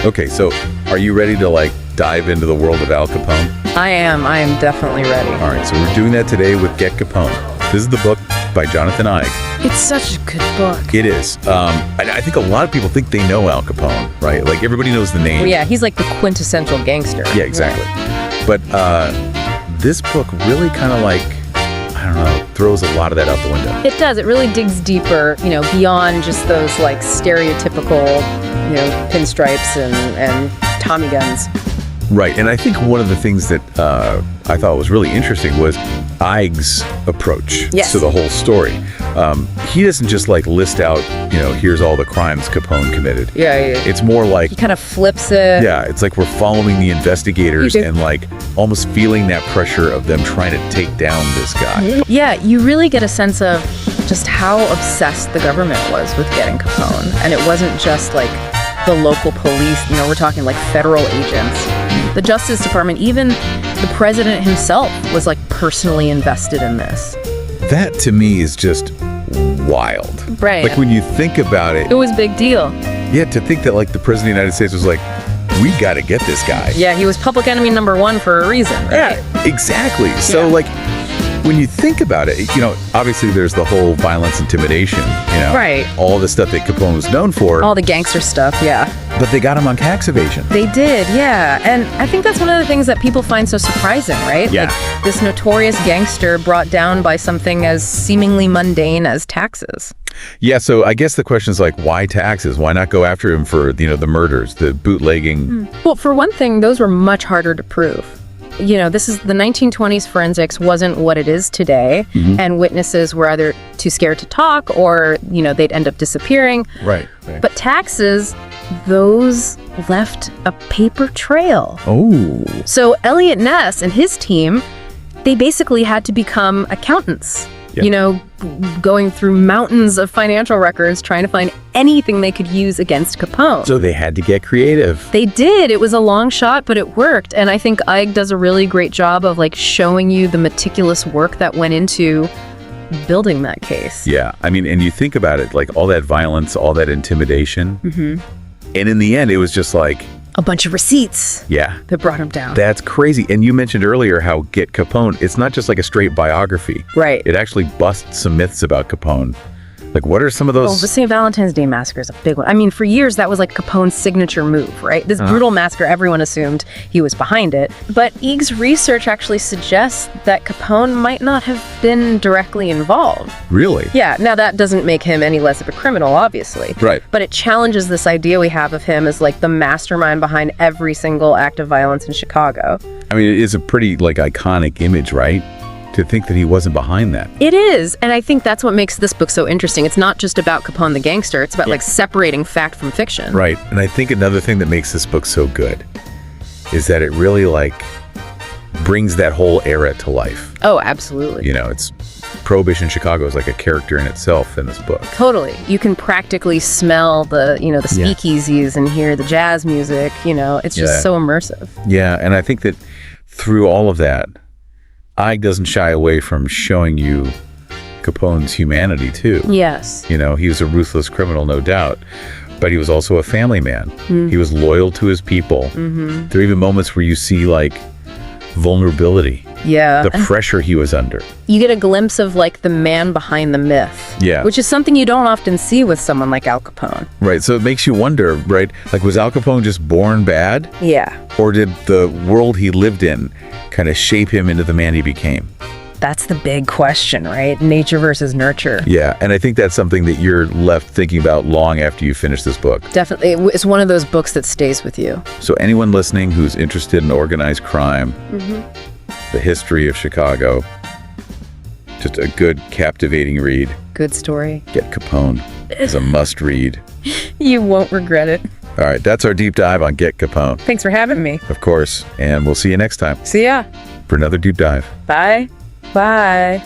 Okay, so are you ready to like dive into the world of Al Capone? I am definitely ready. All right, so we're doing that today with Get Capone. This is the book by Jonathan Eig. It's such a good book. It is. I think a lot of people think they know Al Capone, right? Like everybody knows the name. Well, yeah, he's like the quintessential gangster. Yeah, exactly. But this book really kind of like, I don't know, throws a lot of that out the window. It does. It really digs deeper, beyond just those like stereotypical, pinstripes and Tommy guns. Right, and I think one of the things that I thought was really interesting was Eig's approach to the whole story. He doesn't just like list out, here's all the crimes Capone committed. Yeah. It's more like... He kind of flips it. Yeah, it's like we're following the investigators and like almost feeling that pressure of them trying to take down this guy. Yeah, you really get a sense of just how obsessed the government was with getting Capone. And it wasn't just like the local police, we're talking like federal agents. The Justice Department, even the president himself was like personally invested in this. That to me is just wild. Right. Like when you think about it. It was a big deal. Yeah, to think that like the president of the United States was like, we got to get this guy. Yeah, he was public enemy number one for a reason, right? Yeah, exactly. So like when you think about it, obviously there's the whole violence, intimidation, right. all the stuff that Capone was known for. All the gangster stuff, yeah. But they got him on tax evasion. They did, yeah. And I think that's one of the things that people find so surprising, right? Yeah. Like this notorious gangster brought down by something as seemingly mundane as taxes. Yeah, so I guess the question is like, why taxes? Why not go after him for, the murders, the bootlegging? Well, for one thing, those were much harder to prove. This is the 1920s. Forensics wasn't what it is today, and witnesses were either too scared to talk or, they'd end up disappearing. Right. But taxes, those left a paper trail. Oh. So Eliot Ness and his team, they basically had to become accountants. Yep. Going through mountains of financial records, trying to find anything they could use against Capone. So they had to get creative. They did. It was a long shot, but it worked. And I think Eig does a really great job of like showing you the meticulous work that went into building that case. Yeah. I mean, and you think about it, like all that violence, all that intimidation. And in the end, it was just like... a bunch of receipts. Yeah. That brought him down. That's crazy. And you mentioned earlier how Get Capone, it's not just like a straight biography. Right. It actually busts some myths about Capone. Like, what are some of those? Well, the St. Valentine's Day Massacre is a big one. I mean, for years, that was like Capone's signature move, right? This brutal massacre, everyone assumed he was behind it. But Eig's research actually suggests that Capone might not have been directly involved. Really? Yeah. Now, that doesn't make him any less of a criminal, obviously. Right. But it challenges this idea we have of him as like the mastermind behind every single act of violence in Chicago. I mean, it is a pretty, like, iconic image, right? To think that he wasn't behind that. It is, and I think that's what makes this book so interesting. It's not just about Capone the gangster, it's about like separating fact from fiction. Right, and I think another thing that makes this book so good is that it really like brings that whole era to life. Oh, absolutely. It's Prohibition Chicago is like a character in itself in this book. Totally. You can practically smell the, the speakeasies and hear the jazz music, it's just so immersive. Yeah, and I think that through all of that, Eig doesn't shy away from showing you Capone's humanity, too. Yes. He was a ruthless criminal, no doubt, but he was also a family man. He was loyal to his people. There are even moments where you see, like, vulnerability. Yeah. The pressure he was under. You get a glimpse of, like, the man behind the myth. Yeah. Which is something you don't often see with someone like Al Capone. Right, so it makes you wonder, right? Like, was Al Capone just born bad? Yeah. Or did the world he lived in kind of shape him into the man he became? That's the big question, right? Nature versus nurture. Yeah, and I think that's something that you're left thinking about long after you finish this book. Definitely. It's one of those books that stays with you. So anyone listening who's interested in organized crime, the history of Chicago, just a good, captivating read. Good story. Get Capone. It's a must read. You won't regret it. All right, that's our deep dive on Get Capone. Thanks for having me. Of course, and we'll see you next time See ya. for another deep dive. Bye. Bye.